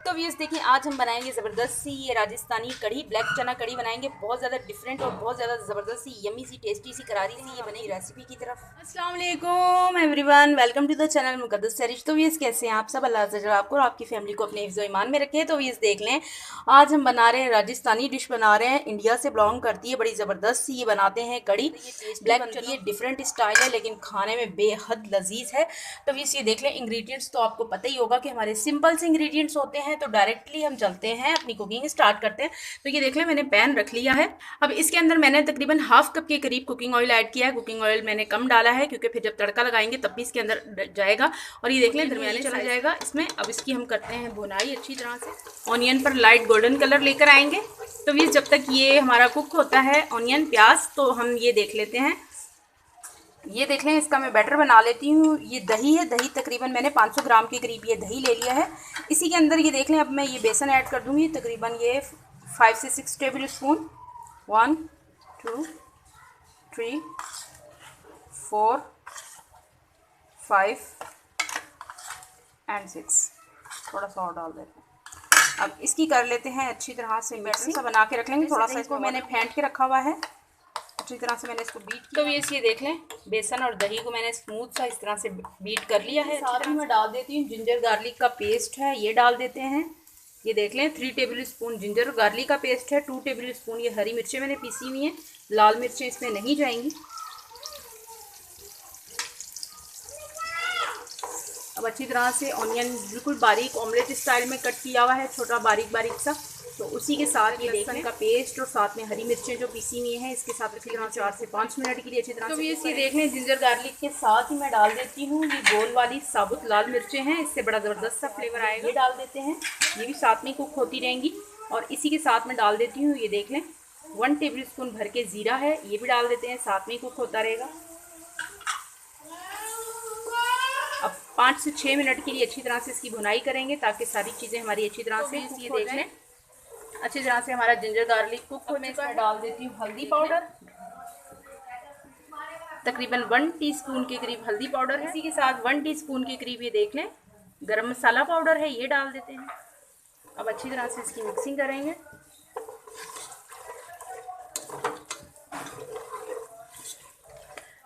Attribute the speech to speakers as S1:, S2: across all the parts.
S1: तो व्यूअर्स देखिए, आज हम बनाएंगे ज़बरदस्त सी ये राजस्थानी कढ़ी, ब्लैक चना कढ़ी बनाएंगे। बहुत ज़्यादा डिफरेंट और बहुत ज़्यादा ज़बरदस्त सी यमी सी टेस्टी सी करारी सी ये बनेगी रेसिपी की तरफ। अस्सलाम वालेकुम everyone, welcome to the channel Muqaddas Sairish. तो व्यूअर्स कैसे हैं आप सब? अल्लाह ताला आपको और आपकी फैमिली को अपने हिफ्ज़ ईमान में रखे। तो व्यूअर्स देख लें, आज हम बना रहे हैं राजस्थानी डिश बना रहे हैं, इंडिया से बिलोंग करती है, बड़ी ज़बरदस्त सी ये बनाते हैं कढ़ी। ब्लैक बनती है, डिफरेंट स्टाइल है लेकिन खाने में बेहद लजीज है। तो व्यूअर्स ये देख लें, इंग्रेडिएंट्स तो आपको पता ही होगा कि हमारे सिंपल से इंग्रेडिएंट्स होते हैं। तो डायरेक्टली हम चलते हैं, अपनी कुकिंग स्टार्ट करते हैं। तो ये देख लें, मैंने पैन रख लिया है। अब इसके अंदर मैंने तकरीबन हाफ कप के करीब कुकिंग ऑयल ऐड किया है। कुकिंग ऑयल मैंने कम डाला है क्योंकि फिर जब तड़का लगाएंगे तब भी इसके अंदर जाएगा और ये देख लें दरमियाने चला जाएगा इसमें। अब इसकी हम करते हैं भुनाई अच्छी तरह से। ऑनियन पर लाइट गोल्डन कलर लेकर आएंगे। तो ये जब तक ये हमारा कुक होता है ऑनियन प्याज, तो हम ये देख लेते हैं। ये देख लें, इसका मैं बैटर बना लेती हूँ। ये दही है, दही तकरीबन मैंने 500 ग्राम के करीब ये दही ले लिया है। इसी के अंदर ये देख लें, अब मैं ये बेसन ऐड कर दूँगी। तकरीबन ये 5 से 6 टेबल स्पून। 1 2 3 4 5 एंड 6। थोड़ा सा और डाल देते हैं। अब इसकी कर लेते हैं अच्छी तरह से मिक्स सा बना के रख लेंगे। थोड़ा सा इसको मैंने फेंट के रखा हुआ है, अच्छी तरह से मैंने इसको बीट किया। तो ये देख लें, बेसन और दही को मैंने स्मूथ सा इस तरह से बीट कर लिया है। साथ ही मैं डाल देती हूँ जिंजर गार्लिक का पेस्ट है, ये डाल देते हैं। ये देख लें, 3 टेबल स्पून जिंजर गार्लिक का पेस्ट है। 2 टेबल स्पून ये हरी मिर्चें मैंने पीसी हुई हैं, लाल मिर्चें इसमें नहीं जाएंगी। अब अच्छी तरह से ऑनियन बिल्कुल बारीक ऑमलेट स्टाइल में कट किया हुआ है, छोटा बारीक बारीक सा। तो उसी के साथ ये लहसुन का पेस्ट और साथ में हरी मिर्चें जो पीसी हुई हैं, इसके साथ अच्छी तरह 4 से 5 मिनट के लिए अच्छी तरह से। तो ये देख लें, जिंजर गार्लिक के साथ ही मैं डाल देती हूँ ये गोल वाली साबुत लाल मिर्चें हैं, इससे बड़ा ज़बरदस्त सा फ्लेवर आएगा। ये डाल देते हैं, ये भी साथ में कुक होती रहेंगी। और इसी के साथ मैं डाल देती हूँ, ये देख लें, 1 टेबल स्पून भर के ज़ीरा है, ये भी डाल देते हैं, साथ में कुक होता रहेगा। अब 5 से 6 मिनट के लिए अच्छी तरह से इसकी भुनाई करेंगे ताकि सारी चीज़ें हमारी अच्छी तरह से ये देख लें, अच्छी तरह से हमारा जिंजर गार्लिक कुक हो चुका है। डाल देती हूँ हल्दी पाउडर, तकरीबन 1 टीस्पून के करीब हल्दी पाउडर है। इसी के साथ 1 टीस्पून के करीब ये देख लें गरम मसाला पाउडर है, ये डाल देते हैं। अब अच्छी तरह से इसकी मिक्सिंग करेंगे।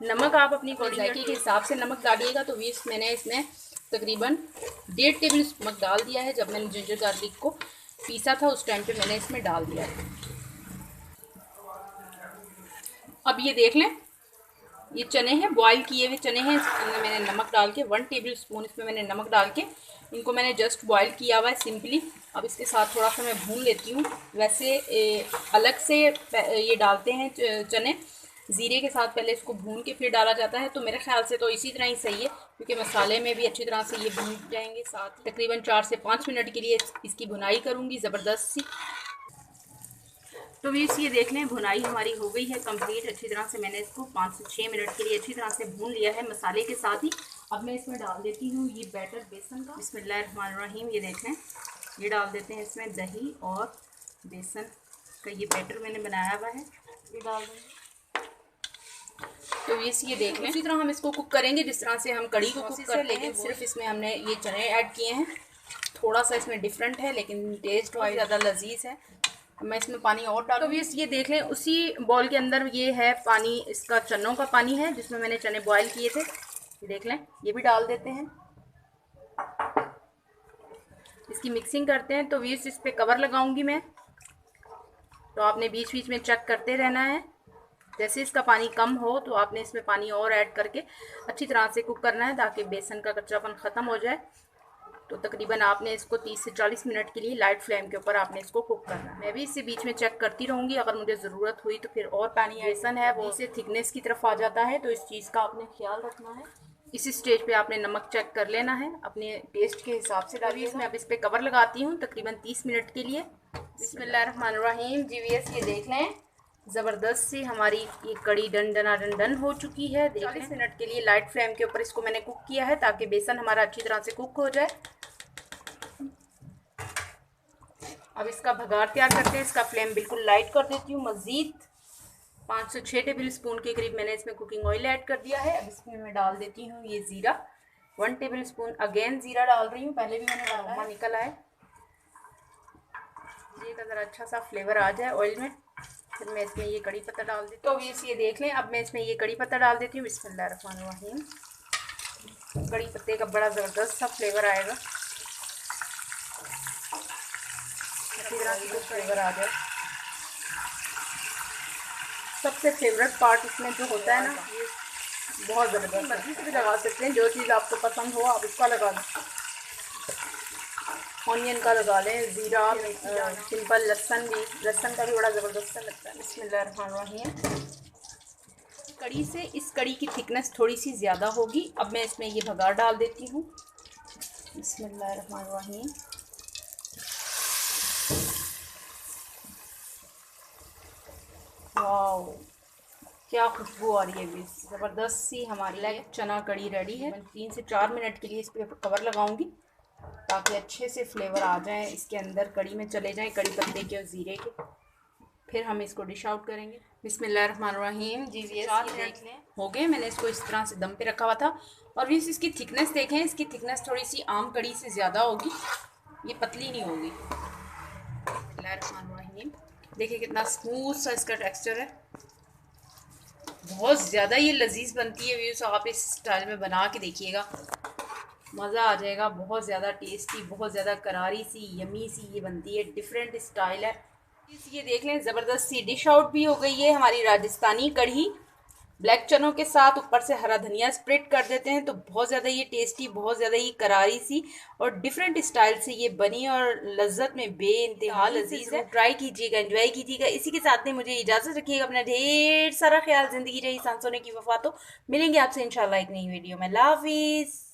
S1: नमक आप अपनी जायके के हिसाब से नमक डालिएगा। तो मैंने इसमें तकरीबन 1.5 टेबल नमक डाल दिया है। जब मैंने जिंजर गार्लिक को पीसा था उस टाइम पे मैंने इसमें डाल दिया है। अब ये देख लें, ये चने हैं, बॉईल किए हुए चने हैं, इसमें मैंने नमक डाल के 1 टेबल स्पून इसमें मैंने नमक डाल के इनको मैंने जस्ट बॉईल किया हुआ है सिंपली। अब इसके साथ थोड़ा सा मैं भून लेती हूँ। वैसे अलग से ये डालते हैं चने, ज़ीरे के साथ पहले इसको भून के फिर डाला जाता है। तो मेरे ख्याल से तो इसी तरह ही सही है क्योंकि मसाले में भी अच्छी तरह से ये भून जाएंगे। साथ तकरीबन 4 से 5 मिनट के लिए इसकी भुनाई करूँगी ज़बरदस्त सी। तो ये देख लें, भुनाई हमारी हो गई है कंप्लीट। अच्छी तरह से मैंने इसको 5 से 6 मिनट के लिए अच्छी तरह से भून लिया है मसाले के साथ ही। अब मैं इसमें डाल देती हूँ ये बैटर बेसन का। बिस्मिल्लाहिर्रहमानिर्रहीम। ये देखें, ये डाल देते हैं इसमें दही और बेसन का ये बैटर मैंने बनाया हुआ है, ये डाल देंगे। तो ये देख लें, इसी तरह हम इसको कुक करेंगे जिस तरह से हम कढ़ी को कुक करते हैं, लेकिन सिर्फ इसमें हमने ये चने ऐड किए हैं। थोड़ा सा इसमें डिफरेंट है लेकिन टेस्ट बहुत ज़्यादा लजीज है। मैं इसमें पानी और डाल। तो ये देख लें, उसी बॉल के अंदर ये है पानी, इसका चनों का पानी है जिसमें मैंने चने बॉईल किए थे। ये देख लें, ये भी डाल देते हैं, इसकी मिक्सिंग करते हैं। तो इस पे कवर लगाऊंगी मैं, तो आपने बीच बीच में चेक करते रहना है। जैसे इसका पानी कम हो तो आपने इसमें पानी और ऐड करके अच्छी तरह से कुक करना है ताकि बेसन का कच्चापन ख़त्म हो जाए। तो तकरीबन आपने इसको 30 से 40 मिनट के लिए लाइट फ्लेम के ऊपर आपने इसको कुक करना है। मैं भी इसे बीच में चेक करती रहूँगी, अगर मुझे ज़रूरत हुई तो फिर और पानी। बेसन है वो इसे थिकनेस की तरफ आ जाता है, तो इस चीज़ का आपने ख्याल रखना है। इस स्टेज पे आपने नमक चेक कर लेना है, अपने टेस्ट के हिसाब से डालिए। इसमें अब इस पर कवर लगाती हूँ तकरीबन 30 मिनट के लिए। बिस्मिल्लाहिर्रहमानिर्रहीम। जी ये देख लें, ज़बरदस्त सी हमारी ये कड़ी डन हो चुकी है। 40 मिनट के लिए लाइट फ्लेम के ऊपर इसको मैंने कुक किया है ताकि बेसन हमारा अच्छी तरह से कुक हो जाए। अब इसका भगार तैयार करते हैं। इसका फ्लेम बिल्कुल लाइट कर देती हूँ। मज़ीद 5 से 6 टेबल स्पून के करीब मैंने इसमें कुकिंग ऑयल ऐड कर दिया है। अब इसमें मैं डाल देती हूँ ये ज़ीरा, 1 टेबल स्पून अगेन ज़ीरा डाल रही हूँ, पहले भी मैंने डाला निकल आए। का ज़रा अच्छा सा फ्लेवर आ जाए ऑयल में, फिर मैं इसमें ये कड़ी पत्ता डाल देती हूँ। तो व्यूअर्स ये देख लें, अब मैं इसमें ये कड़ी पत्ता डाल देती हूँ। बिस्मिल्लाहिर्रहमानिर्रहीम। कड़ी पत्ते का बड़ा ज़बरदस्त सा फ्लेवर आएगा, अच्छी तरह से फ्लेवर आ जाए। सबसे फेवरेट पार्ट इसमें जो होता है ना, ये बहुत ज़बरदस्त, मर्जी से भी लगा सकते हैं, जो चीज़ आपको पसंद हो आप उसका लगा लें। ऑनियन का लगा लें, ज़ीरा, सिंपल लहसुन का भी बड़ा ज़बरदस्त लगता है। बिस्मिल्लाहिर्रहमानिर्रहीम। कड़ी से इस कड़ी की थिकनेस थोड़ी सी ज़्यादा होगी। अब मैं इसमें ये भगार डाल देती हूँ। बिस्मिल्लाहिर्रहमानिर्रहीम। वाओ, क्या खुशबू आ रही है भी, ज़बरदस्त सी हमारी ब्लैक चना कड़ी रेडी है। मैं 3 से 4 मिनट के लिए इस पर कवर लगाऊंगी ताकि अच्छे से फ्लेवर आ जाए इसके अंदर, कड़ी में चले जाएं, कड़ी पत्ते के और ज़ीरे के। फिर हम इसको डिश आउट करेंगे। बिस्मिल्लाहिर्रहमानिर्रहीम। जी ये 4 मिनट हो गए, मैंने इसको इस तरह से दम पे रखा हुआ था। और भी इसकी थिकनेस देखें, इसकी थिकनेस थोड़ी सी आम कड़ी से ज़्यादा होगी, ये पतली नहीं होगी। बिस्मिल्लाहिर्रहमानिर्रहीम। देखिए कितना स्मूथ सा इसका टेक्सचर है, बहुत ज़्यादा ये लजीज बनती है व्यूअर्स। आप इस स्टाइल में बना के देखिएगा, मज़ा आ जाएगा। बहुत ज़्यादा टेस्टी, बहुत ज़्यादा करारी सी यमी सी ये बनती है, डिफरेंट स्टाइल है। ये देख लें, ज़बरदस्त सी डिश आउट भी हो गई है हमारी राजस्थानी कढ़ी ब्लैक चनों के साथ। ऊपर से हरा धनिया स्प्रेड कर देते हैं तो बहुत ज़्यादा ये टेस्टी, बहुत ज़्यादा ही करारी सी और डिफरेंट स्टाइल से ये बनी और लज्जत में बेइंतहा लजीज है। ट्राई कीजिएगा, एंजॉय कीजिएगा। इसी के साथ में मुझे इजाज़त रखिएगा। अपना ढेर सारा ख्याल, ज़िंदगी रही सांसों की वफा। तो मिलेंगे आपसे इंशाल्लाह एक नई वीडियो में। अल्लाह हाफिज़।